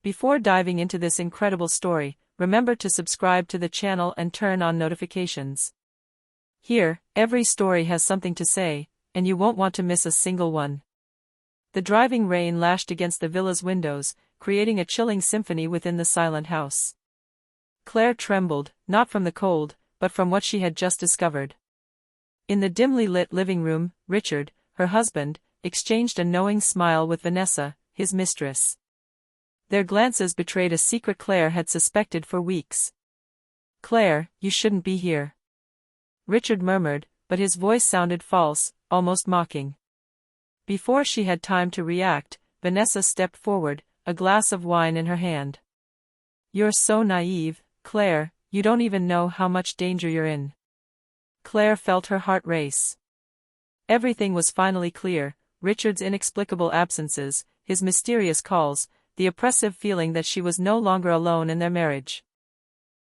Before diving into this incredible story, remember to subscribe to the channel and turn on notifications. Here, every story has something to say, and you won't want to miss a single one. The driving rain lashed against the villa's windows, creating a chilling symphony within the silent house. Claire trembled, not from the cold, but from what she had just discovered. In the dimly lit living room, Richard, her husband, exchanged a knowing smile with Vanessa, his mistress. Their glances betrayed a secret Claire had suspected for weeks. "Claire, you shouldn't be here," Richard murmured, but his voice sounded false, almost mocking. Before she had time to react, Vanessa stepped forward, a glass of wine in her hand. "You're so naive, Claire, you don't even know how much danger you're in." Claire felt her heart race. Everything was finally clear: Richard's inexplicable absences, his mysterious calls, the oppressive feeling that she was no longer alone in their marriage.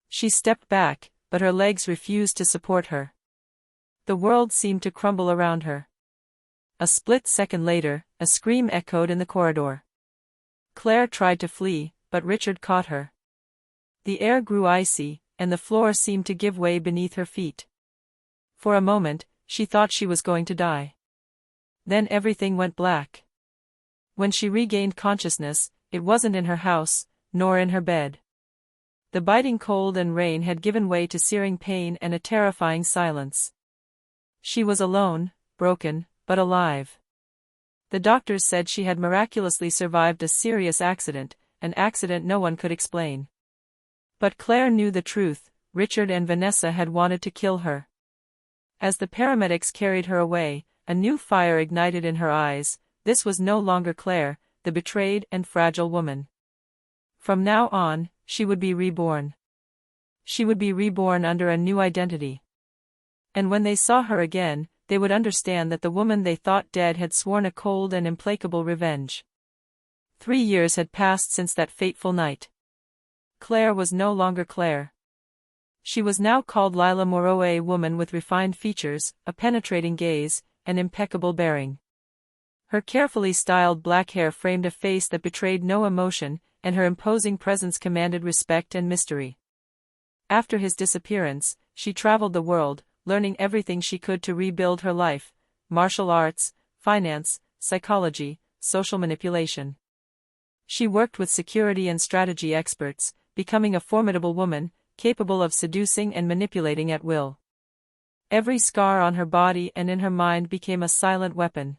She stepped back, but her legs refused to support her. The world seemed to crumble around her. A split second later, a scream echoed in the corridor. Claire tried to flee, but Richard caught her. The air grew icy, and the floor seemed to give way beneath her feet. For a moment, she thought she was going to die. Then everything went black. When she regained consciousness, it wasn't in her house, nor in her bed. The biting cold and rain had given way to searing pain and a terrifying silence. She was alone, broken, but alive. The doctors said she had miraculously survived a serious accident, an accident no one could explain. But Claire knew the truth: Richard and Vanessa had wanted to kill her. As the paramedics carried her away, a new fire ignited in her eyes. This was no longer Claire, the betrayed and fragile woman. From now on, she would be reborn. She would be reborn under a new identity. And when they saw her again, they would understand that the woman they thought dead had sworn a cold and implacable revenge. 3 years had passed since that fateful night. Claire was no longer Claire. She was now called Lila Moreau, a woman with refined features, a penetrating gaze, and impeccable bearing. Her carefully styled black hair framed a face that betrayed no emotion, and her imposing presence commanded respect and mystery. After his disappearance, she traveled the world, learning everything she could to rebuild her life: martial arts, finance, psychology, social manipulation. She worked with security and strategy experts, becoming a formidable woman, capable of seducing and manipulating at will. Every scar on her body and in her mind became a silent weapon.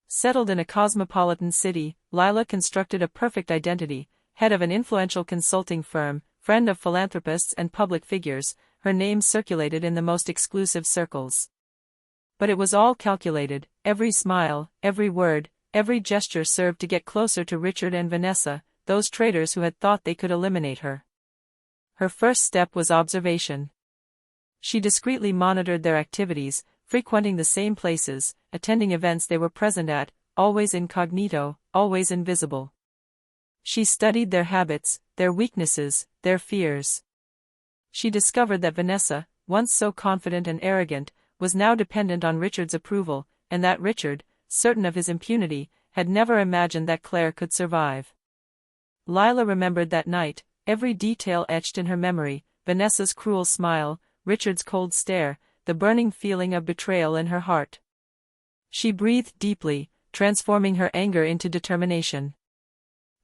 Settled in a cosmopolitan city, Lila constructed a perfect identity: head of an influential consulting firm, friend of philanthropists and public figures. Her name circulated in the most exclusive circles. But it was all calculated: every smile, every word, every gesture served to get closer to Richard and Vanessa, those traitors who had thought they could eliminate her. Her first step was observation. She discreetly monitored their activities, frequenting the same places, attending events they were present at, always incognito, always invisible. She studied their habits, their weaknesses, their fears. She discovered that Vanessa, once so confident and arrogant, was now dependent on Richard's approval, and that Richard, certain of his impunity, had never imagined that Claire could survive. Lila remembered that night, every detail etched in her memory: Vanessa's cruel smile, Richard's cold stare, the burning feeling of betrayal in her heart. She breathed deeply, transforming her anger into determination.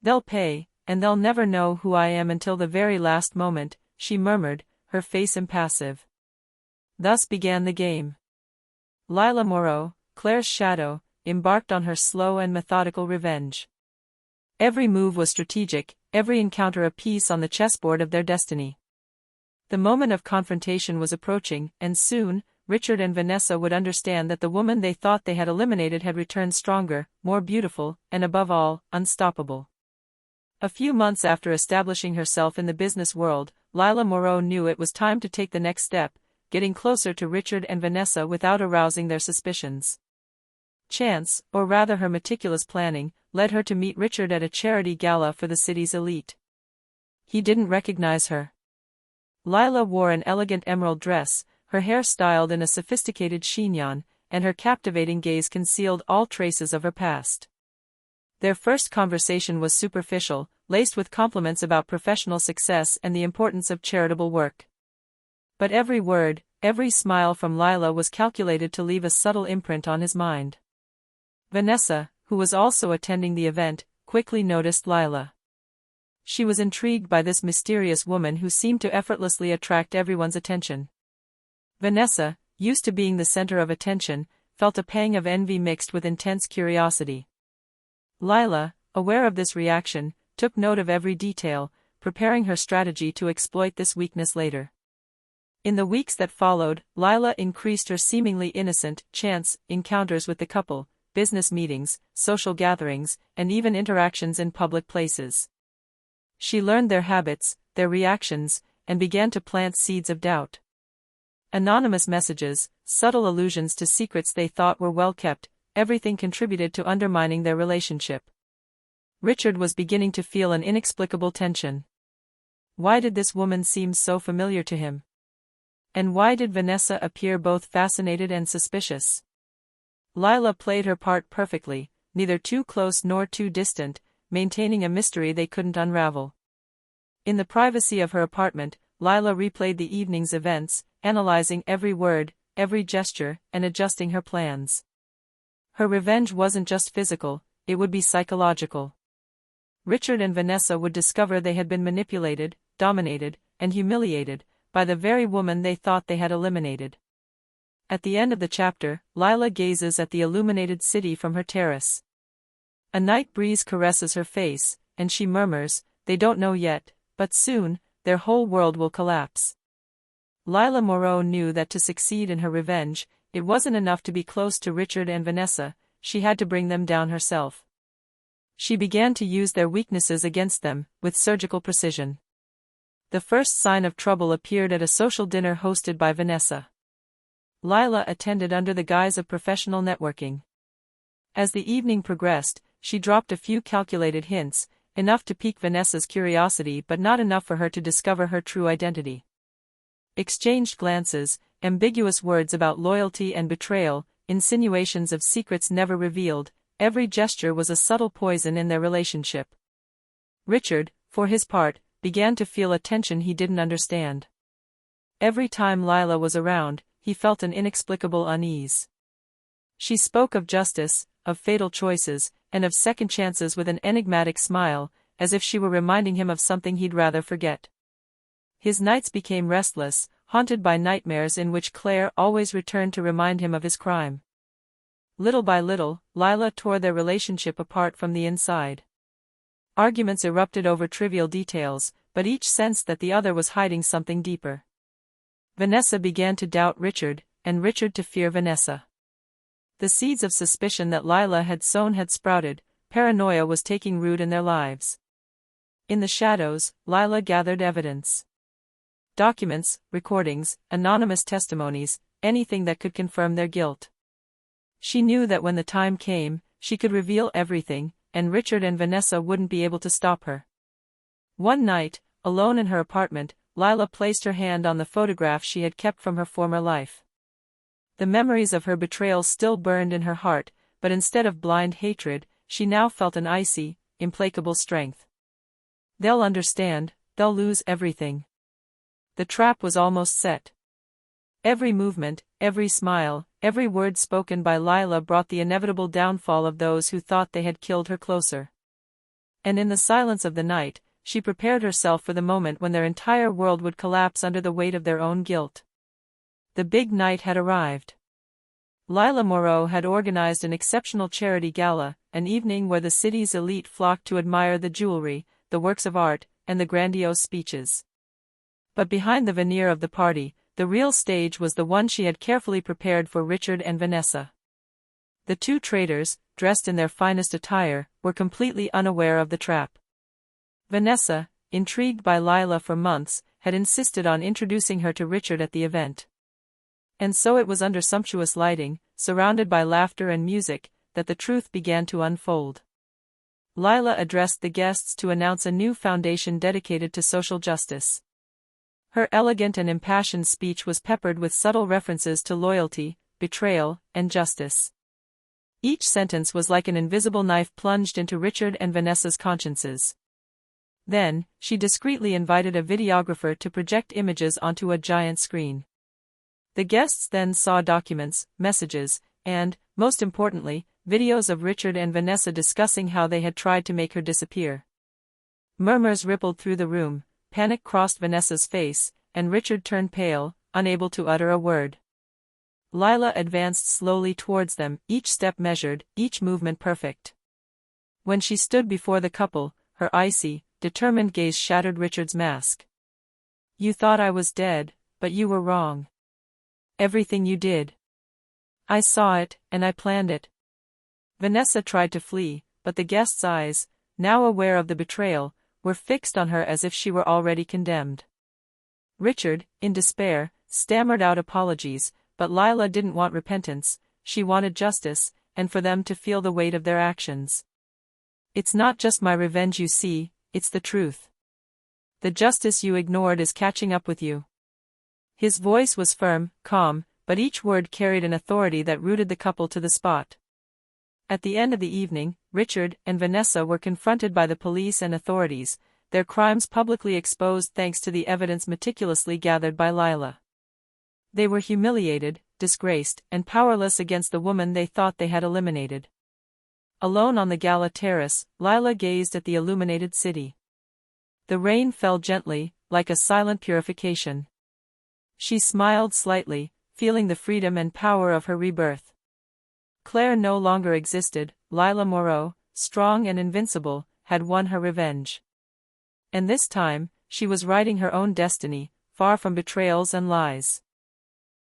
"They'll pay, and they'll never know who I am until the very last moment," she murmured, her face impassive. Thus began the game. Lila Moreau, Claire's shadow, embarked on her slow and methodical revenge. Every move was strategic, every encounter a piece on the chessboard of their destiny. The moment of confrontation was approaching, and soon, Richard and Vanessa would understand that the woman they thought they had eliminated had returned stronger, more beautiful, and above all, unstoppable. A few months after establishing herself in the business world, Lila Moreau knew it was time to take the next step: getting closer to Richard and Vanessa without arousing their suspicions. Chance, or rather her meticulous planning, led her to meet Richard at a charity gala for the city's elite. He didn't recognize her. Lila wore an elegant emerald dress, her hair styled in a sophisticated chignon, and her captivating gaze concealed all traces of her past. Their first conversation was superficial, laced with compliments about professional success and the importance of charitable work. But every word, every smile from Lila was calculated to leave a subtle imprint on his mind. Vanessa, who was also attending the event, quickly noticed Lila. She was intrigued by this mysterious woman who seemed to effortlessly attract everyone's attention. Vanessa, used to being the center of attention, felt a pang of envy mixed with intense curiosity. Lila, aware of this reaction, took note of every detail, preparing her strategy to exploit this weakness later. In the weeks that followed, Lila increased her seemingly innocent, chance encounters with the couple, business meetings, social gatherings, and even interactions in public places. She learned their habits, their reactions, and began to plant seeds of doubt. Anonymous messages, subtle allusions to secrets they thought were well kept, everything contributed to undermining their relationship. Richard was beginning to feel an inexplicable tension. Why did this woman seem so familiar to him? And why did Vanessa appear both fascinated and suspicious? Lila played her part perfectly, neither too close nor too distant, maintaining a mystery they couldn't unravel. In the privacy of her apartment, Lila replayed the evening's events, analyzing every word, every gesture, and adjusting her plans. Her revenge wasn't just physical, it would be psychological. Richard and Vanessa would discover they had been manipulated, dominated, and humiliated by the very woman they thought they had eliminated. At the end of the chapter, Lila gazes at the illuminated city from her terrace. A night breeze caresses her face, and she murmurs, "They don't know yet, but soon, their whole world will collapse." Lila Moreau knew that to succeed in her revenge, it wasn't enough to be close to Richard and Vanessa, she had to bring them down herself. She began to use their weaknesses against them, with surgical precision. The first sign of trouble appeared at a social dinner hosted by Vanessa. Lila attended under the guise of professional networking. As the evening progressed, she dropped a few calculated hints, enough to pique Vanessa's curiosity but not enough for her to discover her true identity. Exchanged glances, ambiguous words about loyalty and betrayal, insinuations of secrets never revealed, every gesture was a subtle poison in their relationship. Richard, for his part, began to feel a tension he didn't understand. Every time Lila was around, he felt an inexplicable unease. She spoke of justice, of fatal choices, and of second chances with an enigmatic smile, as if she were reminding him of something he'd rather forget. His nights became restless, haunted by nightmares in which Claire always returned to remind him of his crime. Little by little, Lila tore their relationship apart from the inside. Arguments erupted over trivial details, but each sensed that the other was hiding something deeper. Vanessa began to doubt Richard, and Richard to fear Vanessa. The seeds of suspicion that Lila had sown had sprouted, paranoia was taking root in their lives. In the shadows, Lila gathered evidence. Documents, recordings, anonymous testimonies, anything that could confirm their guilt. She knew that when the time came, she could reveal everything, and Richard and Vanessa wouldn't be able to stop her. One night, alone in her apartment, Lila placed her hand on the photograph she had kept from her former life. The memories of her betrayal still burned in her heart, but instead of blind hatred, she now felt an icy, implacable strength. They'll understand, they'll lose everything. The trap was almost set. Every movement, every smile, every word spoken by Lila brought the inevitable downfall of those who thought they had killed her closer. And in the silence of the night, she prepared herself for the moment when their entire world would collapse under the weight of their own guilt. The big night had arrived. Lila Moreau had organized an exceptional charity gala, an evening where the city's elite flocked to admire the jewelry, the works of art, and the grandiose speeches. But behind the veneer of the party, the real stage was the one she had carefully prepared for Richard and Vanessa. The two traitors, dressed in their finest attire, were completely unaware of the trap. Vanessa, intrigued by Lila for months, had insisted on introducing her to Richard at the event. And so it was under sumptuous lighting, surrounded by laughter and music, that the truth began to unfold. Lila addressed the guests to announce a new foundation dedicated to social justice. Her elegant and impassioned speech was peppered with subtle references to loyalty, betrayal, and justice. Each sentence was like an invisible knife plunged into Richard and Vanessa's consciences. Then, she discreetly invited a videographer to project images onto a giant screen. The guests then saw documents, messages, and, most importantly, videos of Richard and Vanessa discussing how they had tried to make her disappear. Murmurs rippled through the room, panic crossed Vanessa's face, and Richard turned pale, unable to utter a word. Lila advanced slowly towards them, each step measured, each movement perfect. When she stood before the couple, her icy, determined gaze shattered Richard's mask. "You thought I was dead, but you were wrong. Everything you did. I saw it, and I planned it." Vanessa tried to flee, but the guest's eyes, now aware of the betrayal, were fixed on her as if she were already condemned. Richard, in despair, stammered out apologies, but Lila didn't want repentance, she wanted justice, and for them to feel the weight of their actions. "It's not just my revenge you see, it's the truth. The justice you ignored is catching up with you." His voice was firm, calm, but each word carried an authority that rooted the couple to the spot. At the end of the evening, Richard and Vanessa were confronted by the police and authorities, their crimes publicly exposed thanks to the evidence meticulously gathered by Lila. They were humiliated, disgraced, and powerless against the woman they thought they had eliminated. Alone on the gala terrace, Lila gazed at the illuminated city. The rain fell gently, like a silent purification. She smiled slightly, feeling the freedom and power of her rebirth. Claire no longer existed, Lila Moreau, strong and invincible, had won her revenge. And this time, she was writing her own destiny, far from betrayals and lies.